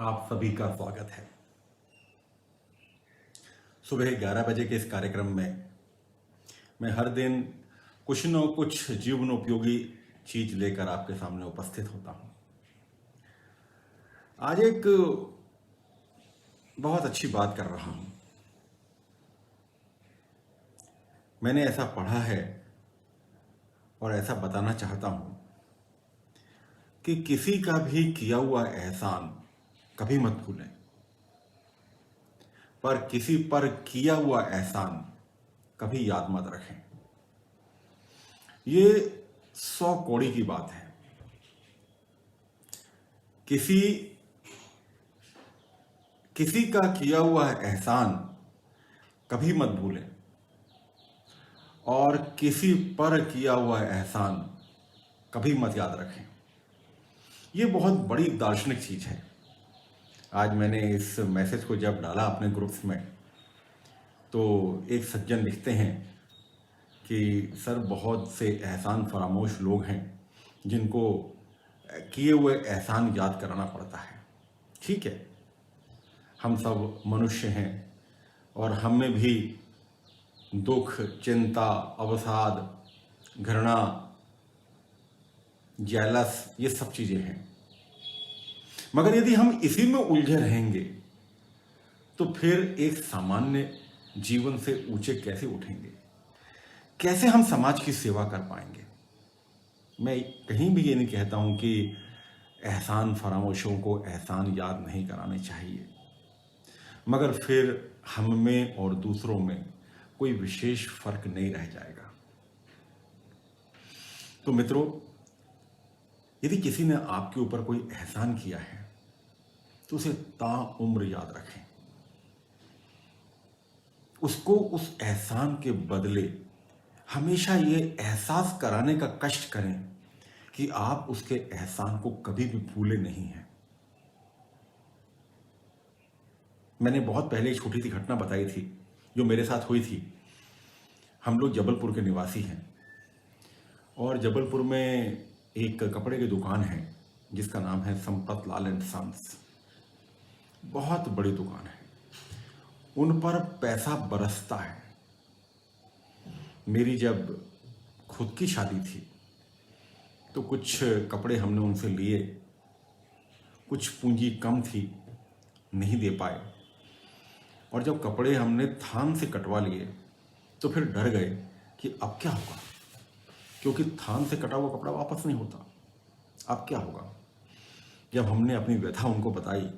आप सभी का स्वागत है। सुबह 11 बजे के इस कार्यक्रम में मैं हर दिन कुछ न कुछ जीवन उपयोगी चीज लेकर आपके सामने उपस्थित होता हूं। आज एक बहुत अच्छी बात कर रहा हूं। मैंने ऐसा पढ़ा है और ऐसा बताना चाहता हूं कि किसी का भी किया हुआ एहसान कभी मत भूलें, पर किसी पर किया हुआ एहसान कभी याद मत रखें। ये 100 कौड़ी की बात है। किसी किसी का किया हुआ एहसान कभी मत भूलें और किसी पर किया हुआ एहसान कभी मत याद रखें। ये बहुत बड़ी दार्शनिक चीज है। आज मैंने इस मैसेज को जब डाला अपने ग्रुप्स में, तो एक सज्जन लिखते हैं कि सर, बहुत से एहसान फरामोश लोग हैं जिनको किए हुए एहसान याद कराना पड़ता है। ठीक है, हम सब मनुष्य हैं और हम में भी दुख, चिंता, अवसाद, घृणा, जेलस, ये सब चीजें हैं। मगर यदि हम इसी में उलझे रहेंगे तो फिर एक सामान्य जीवन से ऊंचे कैसे उठेंगे? कैसे हम समाज की सेवा कर पाएंगे? मैं कहीं भी ये नहीं कहता हूं कि एहसान फरामोशों को एहसान याद नहीं कराने चाहिए, मगर फिर हम में और दूसरों में कोई विशेष फर्क नहीं रह जाएगा। तो मित्रों, यदि किसी ने आपके ऊपर कोई एहसान किया है तो उसे ताउम्र याद रखें। उसको उस एहसान के बदले हमेशा ये एहसास कराने का कष्ट करें कि आप उसके एहसान को कभी भी भूले नहीं हैं। मैंने बहुत पहले एक छोटी सी घटना बताई थी जो मेरे साथ हुई थी। हम लोग जबलपुर के निवासी हैं और जबलपुर में एक कपड़े की दुकान है जिसका नाम है संपत लाल एंड सन्स। बहुत बड़ी दुकान है, उन पर पैसा बरसता है। मेरी जब खुद की शादी थी तो कुछ कपड़े हमने उनसे लिए। कुछ पूंजी कम थी, नहीं दे पाए, और जब कपड़े हमने थान से कटवा लिए तो फिर डर गए कि अब क्या होगा, क्योंकि थान से कटा हुआ कपड़ा वापस नहीं होता। अब क्या होगा? जब हमने अपनी व्यथा उनको बताई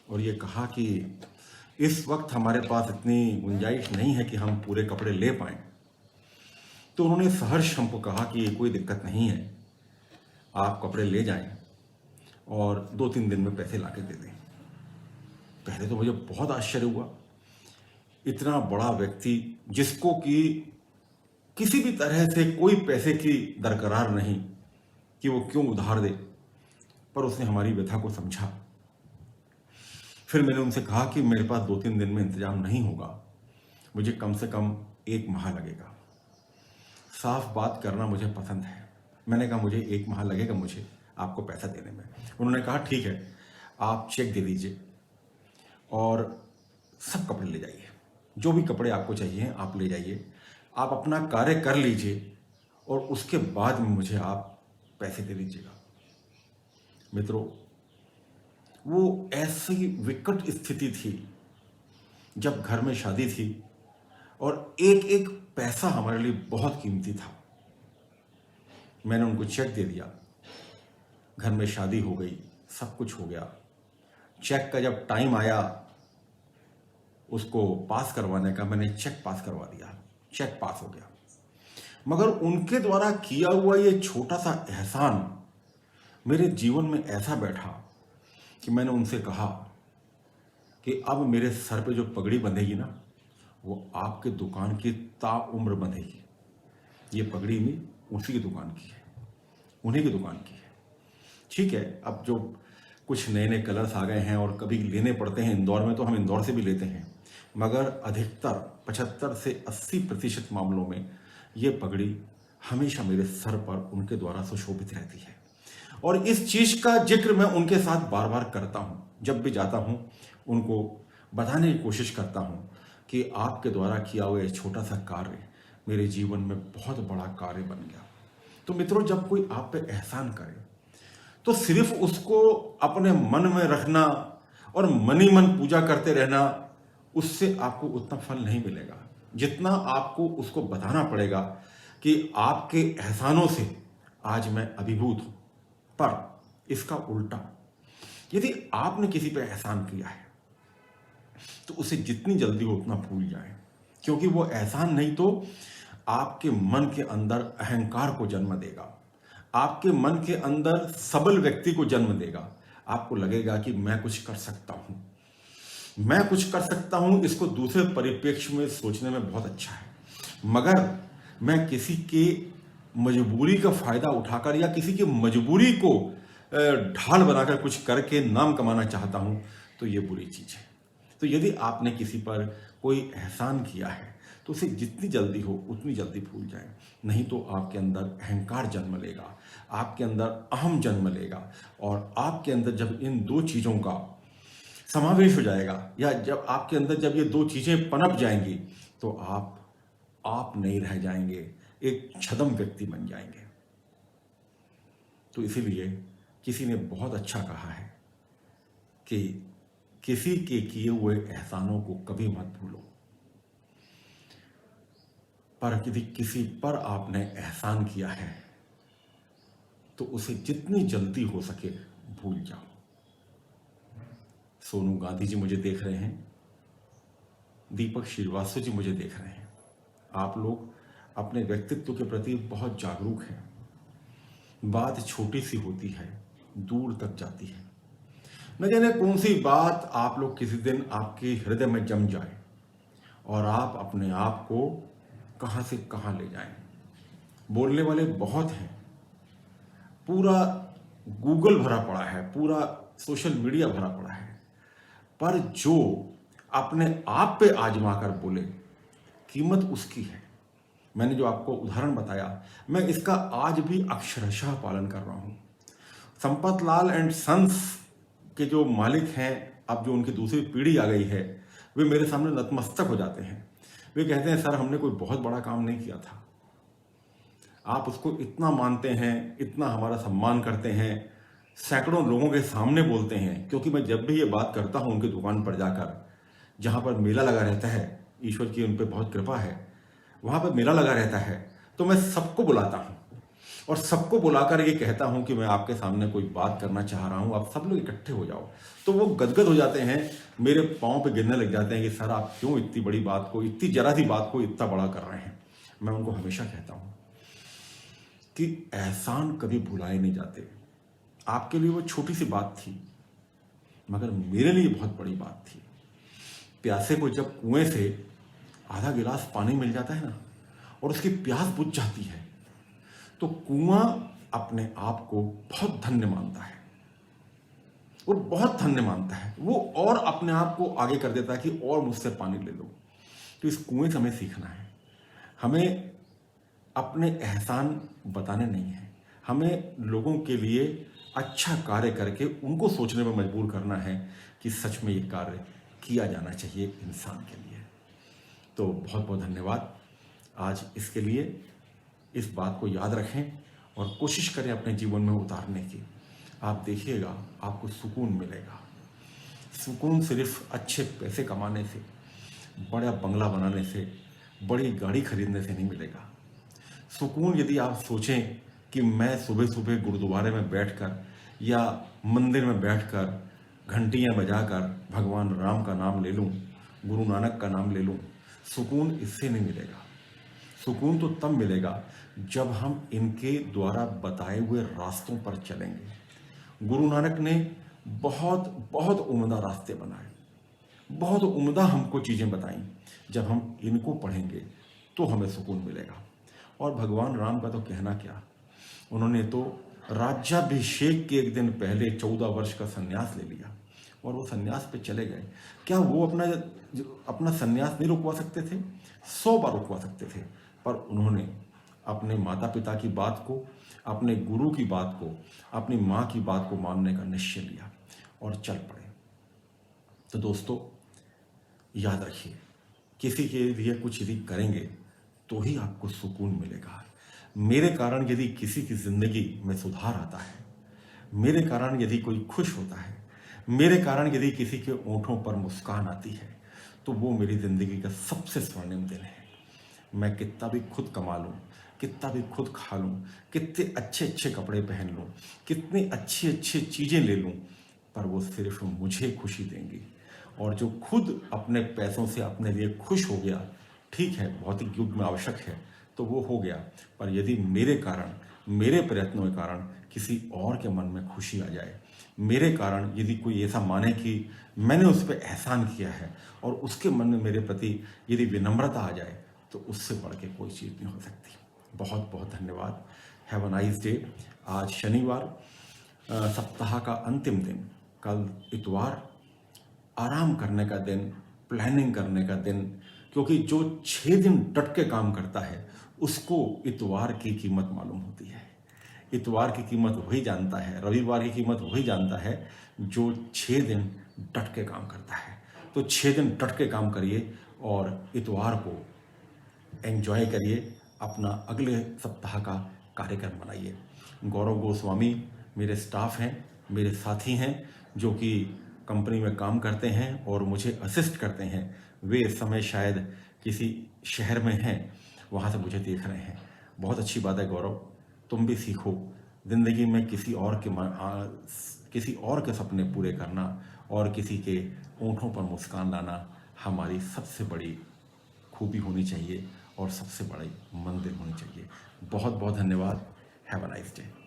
और ये कहा कि इस वक्त हमारे पास इतनी गुंजाइश नहीं है कि हम पूरे कपड़े ले पाएं, तो उन्होंने सहर्ष हमको कहा कि कोई दिक्कत नहीं है, आप कपड़े ले जाएं और 2-3 दिन में पैसे लाके दे दें। पहले तो मुझे बहुत आश्चर्य हुआ। इतना बड़ा व्यक्ति जिसको कि किसी भी तरह से कोई पैसे की दरकरार नहीं कि वो क्यों उधार दे, पर उसने हमारी व्यथा को समझा। फिर मैंने उनसे कहा कि मेरे पास 2-3 दिन में इंतजाम नहीं होगा, मुझे कम से कम 1 माह लगेगा। साफ बात करना मुझे पसंद है। मैंने कहा मुझे 1 माह लगेगा मुझे आपको पैसा देने में। उन्होंने कहा ठीक है, आप चेक दे दीजिए और सब कपड़े ले जाइए, जो भी कपड़े आपको चाहिए आप ले जाइए, आप अपना कार्य कर लीजिए और उसके बाद में मुझे आप पैसे दे दीजिएगा। मित्रों, वो ऐसी विकट स्थिति थी जब घर में शादी थी और एक एक पैसा हमारे लिए बहुत कीमती था। मैंने उनको चेक दे दिया, घर में शादी हो गई, सब कुछ हो गया। चेक का जब टाइम आया उसको पास करवाने का, मैंने चेक पास करवा दिया, चेक पास हो गया। मगर उनके द्वारा किया हुआ ये छोटा सा एहसान मेरे जीवन में ऐसा बैठा कि मैंने उनसे कहा कि अब मेरे सर पे जो पगड़ी बंधेगी ना, वो आपके दुकान की ताउम्र बंधेगी। ये पगड़ी भी उसी की दुकान की है, उन्हीं की दुकान की है। ठीक है, अब जो कुछ नए नए कलर्स आ गए हैं और कभी लेने पड़ते हैं इंदौर में, तो हम इंदौर से भी लेते हैं, मगर अधिकतर 75 से 80% मामलों में ये पगड़ी हमेशा मेरे सर पर उनके द्वारा सुशोभित रहती है। और इस चीज का जिक्र मैं उनके साथ बार बार करता हूं जब भी जाता हूँ उनको बताने की कोशिश करता हूँ कि आपके द्वारा किया हुआ ये छोटा सा कार्य मेरे जीवन में बहुत बड़ा कार्य बन गया। तो मित्रों, जब कोई आप पे एहसान करे तो सिर्फ उसको अपने मन में रखना और मन ही मन पूजा करते रहना, उससे आपको उतना फल नहीं मिलेगा जितना आपको उसको बताना पड़ेगा कि आपके एहसानों से आज मैं अभिभूत हूं। पर इसका उल्टा, यदि आपने किसी पे एहसान किया है तो उसे जितनी जल्दी हो उतना भूल जाए, क्योंकि वो एहसान नहीं तो आपके मन के अंदर अहंकार को जन्म देगा, आपके मन के अंदर सबल व्यक्ति को जन्म देगा। आपको लगेगा कि मैं कुछ कर सकता हूं, मैं कुछ कर सकता हूं, इसको दूसरे परिप्रेक्ष्य में सोचने में बहुत अच्छा है, मगर मैं किसी के मजबूरी का फायदा उठाकर या किसी की मजबूरी को ढाल बनाकर कुछ करके नाम कमाना चाहता हूं, तो ये बुरी चीज है। तो यदि आपने किसी पर कोई एहसान किया है तो उसे जितनी जल्दी हो उतनी जल्दी भूल जाएं, नहीं तो आपके अंदर अहंकार जन्म लेगा, आपके अंदर अहम जन्म लेगा, और आपके अंदर जब इन दो चीज़ों का समावेश हो जाएगा, या जब आपके अंदर जब ये दो चीज़ें पनप जाएंगी, तो आप नहीं रह जाएंगे, एक छद्म व्यक्ति बन जाएंगे। तो इसीलिए किसी ने बहुत अच्छा कहा है कि किसी के किए हुए एहसानों को कभी मत भूलो, पर यदि किसी पर आपने एहसान किया है तो उसे जितनी जल्दी हो सके भूल जाओ। सोनू गांधी जी मुझे देख रहे हैं, दीपक श्रीवास्तव जी मुझे देख रहे हैं। आप लोग अपने व्यक्तित्व के प्रति बहुत जागरूक हैं। बात छोटी सी होती है, दूर तक जाती है। न जाने कौन सी बात आप लोग किसी दिन आपके हृदय में जम जाए और आप अपने आप को कहां से कहां ले जाएं। बोलने वाले बहुत हैं, पूरा गूगल भरा पड़ा है, पूरा सोशल मीडिया भरा पड़ा है, पर जो अपने आप पे आजमा कर बोले, कीमत उसकी है। मैंने जो आपको उदाहरण बताया, मैं इसका आज भी अक्षरशः पालन कर रहा हूं। संपत लाल एंड सन्स के जो मालिक हैं, अब जो उनकी दूसरी पीढ़ी आ गई है, वे मेरे सामने नतमस्तक हो जाते हैं। वे कहते हैं, सर हमने कोई बहुत बड़ा काम नहीं किया था, आप उसको इतना मानते हैं, इतना हमारा सम्मान करते हैं, सैकड़ों लोगों के सामने बोलते हैं। क्योंकि मैं जब भी ये बात करता हूं उनकी दुकान पर जाकर, जहां पर मेला लगा रहता है, ईश्वर की उन पर बहुत कृपा है, वहां पर मेला लगा रहता है, तो मैं सबको बुलाता हूं और सबको बुलाकर ये कहता हूं कि मैं आपके सामने कोई बात करना चाह रहा हूं, आप सब लोग इकट्ठे हो जाओ। तो वो गदगद हो जाते हैं, मेरे पाँव पे गिरने लग जाते हैं कि सर आप क्यों इतनी बड़ी बात को, इतनी जरा सी बात को इतना बड़ा कर रहे हैं। मैं उनको हमेशा कहता हूं कि एहसान कभी भुलाए नहीं जाते। आपके लिए वो छोटी सी बात थी, मगर मेरे लिए बहुत बड़ी बात थी। प्यासे को जब कुएं से आधा गिलास पानी मिल जाता है ना, और उसकी प्यास बुझ जाती है, तो कुआं अपने आप को बहुत धन्य मानता है, और बहुत धन्य मानता है वो, और अपने आप को आगे कर देता है कि और मुझसे पानी ले लो। तो इस कुएं से हमें सीखना है, हमें अपने एहसान बताने नहीं है, हमें लोगों के लिए अच्छा कार्य करके उनको सोचने में मजबूर करना है कि सच में ये कार्य किया जाना चाहिए इंसान के लिए। तो बहुत बहुत धन्यवाद आज इसके लिए। इस बात को याद रखें और कोशिश करें अपने जीवन में उतारने की। आप देखिएगा आपको सुकून मिलेगा। सुकून सिर्फ अच्छे पैसे कमाने से, बड़ा बंगला बनाने से, बड़ी गाड़ी खरीदने से नहीं मिलेगा। सुकून यदि आप सोचें कि मैं सुबह सुबह गुरुद्वारे में बैठकर या मंदिर में बैठकर घंटियां बजाकर भगवान राम का नाम ले लूं, गुरु नानक का नाम ले लूं, सुकून इससे नहीं मिलेगा। सुकून तो तब मिलेगा जब हम इनके द्वारा बताए हुए रास्तों पर चलेंगे। गुरु नानक ने बहुत बहुत उम्दा रास्ते बनाए, बहुत उम्दा हमको चीज़ें बताई। जब हम इनको पढ़ेंगे तो हमें सुकून मिलेगा। और भगवान राम का तो कहना क्या, उन्होंने तो राज्याभिषेक के एक दिन पहले 14 वर्ष का संन्यास ले लिया और वो संन्यास पे चले गए। क्या वो अपना संन्यास नहीं रुकवा सकते थे? 100 बार रुकवा सकते थे, पर उन्होंने अपने माता पिता की बात को, अपने गुरु की बात को, अपनी माँ की बात को मानने का निश्चय लिया और चल पड़े। तो दोस्तों याद रखिए, किसी के लिए कुछ यदि करेंगे तो ही आपको सुकून मिलेगा। मेरे कारण यदि किसी की जिंदगी में सुधार आता है, मेरे कारण यदि कोई खुश होता है, मेरे कारण यदि किसी के ओंठों पर मुस्कान आती है, तो वो मेरी जिंदगी का सबसे स्वर्णिम दिन है। मैं कितना भी खुद कमा लूँ, कितना भी खुद खा लूँ, कितने अच्छे अच्छे कपड़े पहन लूँ, कितनी अच्छी अच्छी चीज़ें ले लूँ, पर वो सिर्फ मुझे खुशी देंगी। और जो खुद अपने पैसों से अपने लिए खुश हो गया, ठीक है, भौतिक युग में आवश्यक है तो वो हो गया, पर यदि मेरे कारण, मेरे प्रयत्नों के कारण किसी और के मन में खुशी आ जाए, मेरे कारण यदि कोई ऐसा माने कि मैंने उस पर एहसान किया है और उसके मन में मेरे प्रति यदि विनम्रता आ जाए, तो उससे बढ़ के कोई चीज़ नहीं हो सकती। बहुत बहुत धन्यवाद। Have a nice day. आज शनिवार, सप्ताह का अंतिम दिन, कल इतवार, आराम करने का दिन, प्लानिंग करने का दिन, क्योंकि जो 6 दिन डट के काम करता है उसको इतवार की कीमत मालूम होती है। इतवार की कीमत वही जानता है, रविवार की कीमत वही जानता है जो 6 दिन डट के काम करता है। तो 6 दिन डट के काम करिए और इतवार को एंजॉय करिए, अपना अगले सप्ताह का कार्यक्रम बनाइए। गौरव गोस्वामी मेरे स्टाफ हैं, मेरे साथी हैं, जो कि कंपनी में काम करते हैं और मुझे असिस्ट करते हैं। वे इस समय शायद किसी शहर में हैं, वहाँ से मुझे देख रहे हैं। बहुत अच्छी बात है गौरव, तुम भी सीखो ज़िंदगी में किसी और के सपने पूरे करना और किसी के ओंठों पर मुस्कान लाना हमारी सबसे बड़ी खूबी होनी चाहिए और सबसे बड़ी मंजिल होनी चाहिए। बहुत बहुत धन्यवाद। Have a nice day.